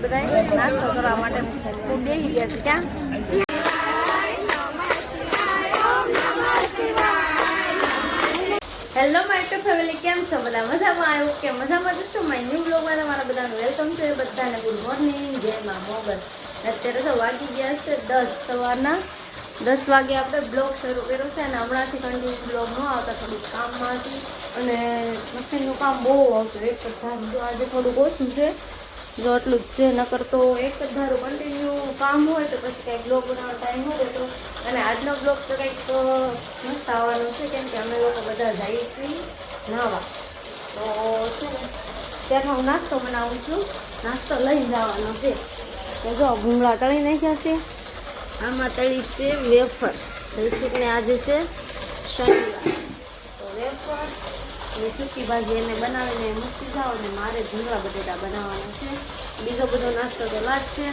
બધા નાસ્તો કરવા માટે ખૂબ બેસી ગયા છે ક્યાં હેલો માય ટુ ફેમિલી કેમ છો બધા મજામાં આવ્યો કે મજામાં જશો માય ન્યૂ બ્લોગમાં તમારા બધાનું વેલકમ છે બધાને ગુડ મોર્નિંગ જય માં મોગલ અત્યારે તો વાગી ગયા છે 10 સવારના 10 વાગે આપણે બ્લોગ શરૂ કર્યો છે અને હમણાંથી કન્ટિન્યુ બ્લોગ ન આવતા થોડુંક કામમાં હતી અને મશીનનું કામ બહુ આવતું એક જ ધારું જો આજે થોડુંક ઓછું છે જો એટલું જ છે નકર તો એક જ ધારું કન્ટિન્યુ કામ હોય તો પછી કંઈક બ્લોગ બનાવવાનો ટાઈમ હોય તો અને આજનો બ્લોગ તો કંઈક મસ્ત આવવાનો છે કેમ કે અમે લોકો બધા જઈએ છીએ નાવા તો છે ને ત્યારે હું નાસ્તો બનાવું છું નાસ્તો લઈ જવાનો છે તો જો ભૂંગળા તળી નાખ્યા છે આમાં તળી છે વેફર ઋષિકને આજે છે શનિવાર તો વેફર અને સૂકી ભાજી એને બનાવીને મૂકી જાઓ અને મારે ભૂંગળા બટેટા બનાવવાના છે બીજો બધો નાસ્તો તો લાજ છે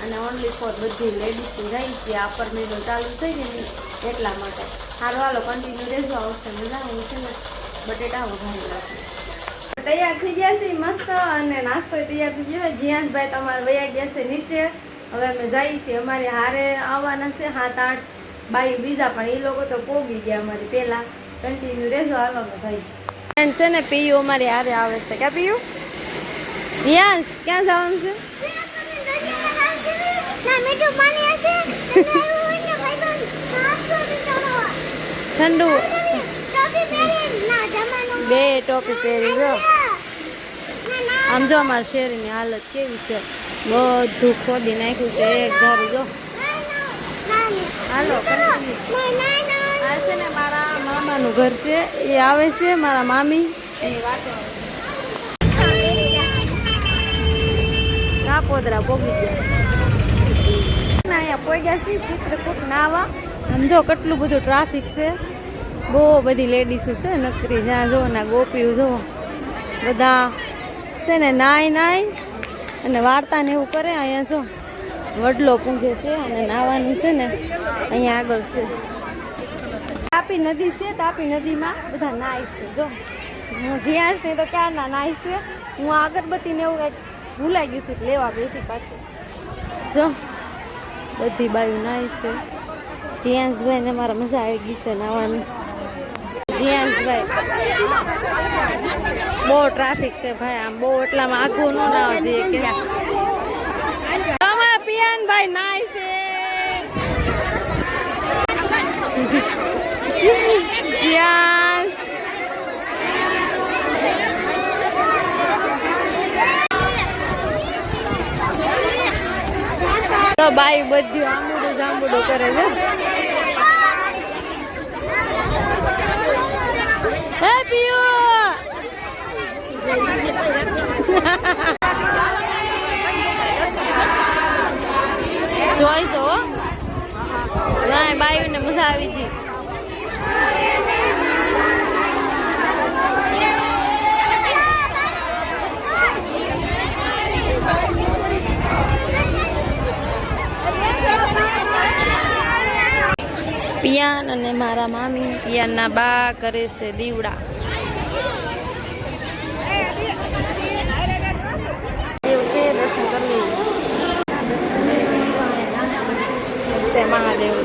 અને ઓનલી ફોર બધી લેડીઝની જાય છે આ પર મહિનો ચાલુ થઈ ગઈ એટલા માટે સારું હાલો કન્ટિન્યુ રહેજો આવશે મજા હું છે ને બટેટા વઘારી નાખું તૈયાર થઈ ગયા છે મસ્ત અને નાસ્તો તૈયાર થઈ ગયો જીયાસભાઈ તમારે વયા ગયા છે નીચે હવે અમે જઈએ છીએ અમારી હારે આવવાના છે 7-8 બાઈ બીજા પણ એ લોકો તો પોગી ગયા અમારી પહેલાં કન્ટિન્યુ રહેજો હાલો અમે જઈએ ફ્રેન્ડ છે ને પીયુ અમારી હારે આવે છે ક્યાં પીયુ જીયાસ ક્યાં જવાનું છે ઠંડુ બે ટોપી પહેરી જો આમ જો અમારા શેરીની હાલત કેવી છે બધું ખોદી નાખ્યું છે એક ધારું જો હાલો આ છે ને મારા મામાનું ઘર છે એ આવે છે મારા મામી એની વાતો કાપોદરા પોગી ગયા અહીંયા પોગ્યા છે ચિત્રકૂટ નાવા સમજો કેટલું બધું ટ્રાફિક છે બહુ બધી લેડીઝો છે નકરી જ્યાં જો ના ગોપીઓ જો બધા છે ને નાય અને વાર્તાને એવું કરે અહીંયા જો વડલો પૂંજે છે અને નાવાનું છે ને અહીંયા આગળ છે તાપી નદી છે તાપી નદીમાં બધા નાય છે જો હું જ્યાં ને તો ક્યારના નાય છે હું અગરબત્તીને એવું કંઈક ભૂલાઈ ગયું હતું લેવા ગઈ હતી પાછી જો બધી બાયું નાય છે જીયાસભાઈ ને મારા મજા આવી ગઈ છે નાવાની જીયાસભાઈ બહુ ટ્રાફિક છે ભાઈ આમ બહુ એટલામાં આખું ન નાવા જોઈએ કે તમારા પિયાનભાઈ નાય છે જીયાસ તો બાઈ બધું આંબુડું જાંબુડું કરે છે હે પિયુ જોઈ જો બાયું ને મજા આવી હતી પિયાન અને મારા મામી પિયાનના બા કરે છે દીવડા એવું છે દર્શન કરી લઈએ મહાદેવ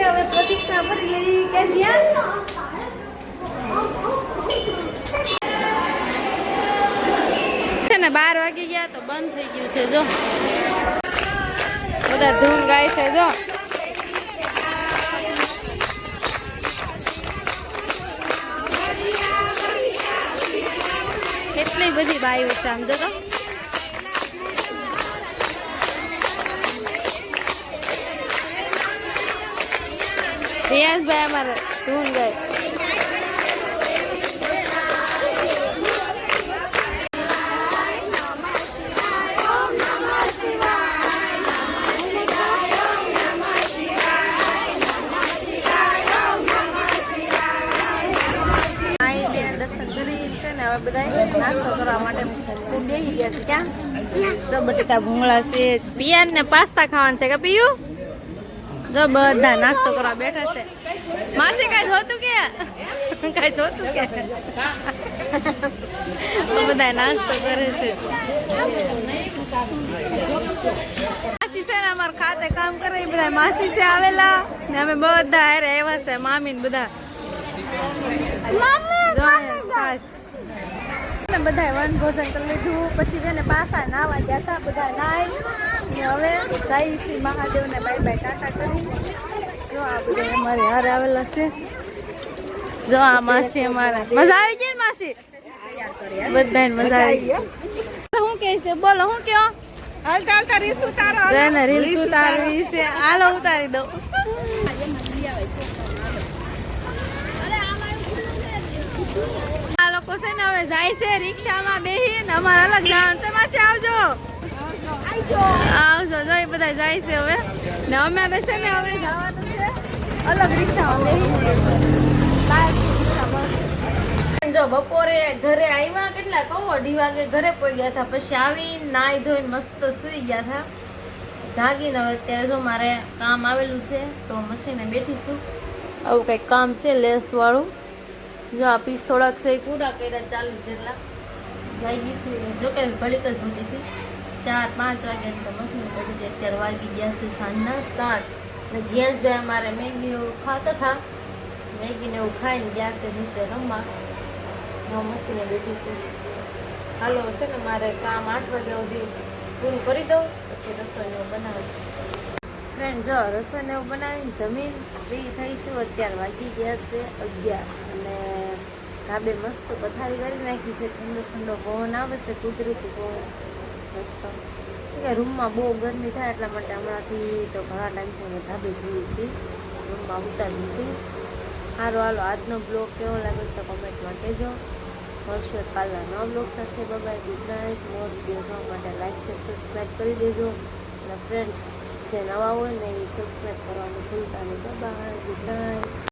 હવે પ્રતિષ્ઠા કરી લઈ કે જ્યાં 12 વાગી ગયા તો બંધ થઈ ગયું છે જો બધા ધૂમ ગાય છે જો કેટલી બધી બાયું છે આમ જો તો રિયાઝભાઈ અમારે ધૂમ ગાય નાસ્તો કરવા માટે બેસી ગયા છે. ક્યાં જો બટેટા ભૂંગળા છે. પિયાન ને પાસ્તા ખાવાનું છે કે પીયું? જો બધા નાસ્તો કરવા બેઠા છે. માસી કાંઈ જોતું કે કાંઈ જોતું કે બધા નાસ્તો કરે છે. માસી છે ને અમારે ખાતે કામ કરે બધા માસી છે આવેલા ને અમે બધા હારે આવ્યા છે મામી ને બધા બધા વન ભોજન કરી લીધું પછી છે ને પાછા નાવા ગયા હતા બધા નાઈ ને હવે જઈ શ્રી મહાદેવને બાય બાય ટાટા કરી. જો આ બધા અમારે હારે આવેલા છે. જો આ માસી અમારે મજા આવી ગઈ ને માસી બધાને મજા આવી ગઈ. શું કહે છે બોલો શું કયો? હાલતા હાલતા રીલ્સ ઉતારો ને રીલ્સ ઉતારવી છે. હાલો ઉતારી દઉં. આ લોકો છે ને હવે જાય છે રિક્ષામાં બેહીને અમારે અલગ જવાનું છે. માસી આવજો આવજો. જો એ બધા જાય છે હવે ને અમે છે ને હવે જવાનું છે અલગ રિક્ષામાં બેહીને. જો બપોરે ઘરે આવ્યા કેટલા કહો 2 વાગે ઘરે પહોંચ્યા હતા. પછી આવી નાઈ ધોઈને મસ્ત સુઈ ગયા હતા. જાગીને હવે અત્યારે જો મારે કામ આવેલું છે તો મશીને બેઠીશું. આવું કંઈક કામ છે લેસ વાળું. જો આ પીસ થોડાક છે એ પૂરા કર્યા 40 જેટલા. જઈ ગઈ હતી જો કે ઘડીક જ હોતી હતી 4-5 વાગ્યા તો મશીન પડી હતી. અત્યારે વાગી ગયા છે સાંજના 7 ને જીયાસભાઈ અમારે મેગી એવું ખાતા હતા. મેગીને એવું ખાઈને ગયા છે નીચે રમવા. હું મશીને બેઠીશું. હાલો છે ને મારે કામ 8 વાગ્યા સુધી પૂરું કરી દઉં પછી રસોઈને એવું બનાવું. ફ્રેન્ડ જો રસોઈને એવું બનાવીને જમીન ફ્રી થઈશું. અત્યારે વાગી ગયા છે 11 અને ધાબે મસ્ત પથારી કરી નાખી છે. ઠંડો ઠંડો પવન આવે છે કુદરતી પવન મસ્ત. કે રૂમમાં બહુ ગરમી થાય એટલા માટે હમણાંથી તો ઘણા ટાઈમથી અમે ધાબે જઈએ છીએ. રૂમમાં ઉતારી દીધું. સારું હાલો આજનો બ્લોગ કેવો લાગે તો કમેન્ટમાં કહેજો. મળશું કાલના નવા બ્લોગ સાથે. Bye good night. મોર વિડીયો જોવા માટે લાઈક શેર સબસ્ક્રાઈબ કરી દેજો. અને ફ્રેન્ડ્સ જે નવા હોય ને એ સબસ્ક્રાઈબ કરવાનું ભૂલતા નહીં. Bye good night.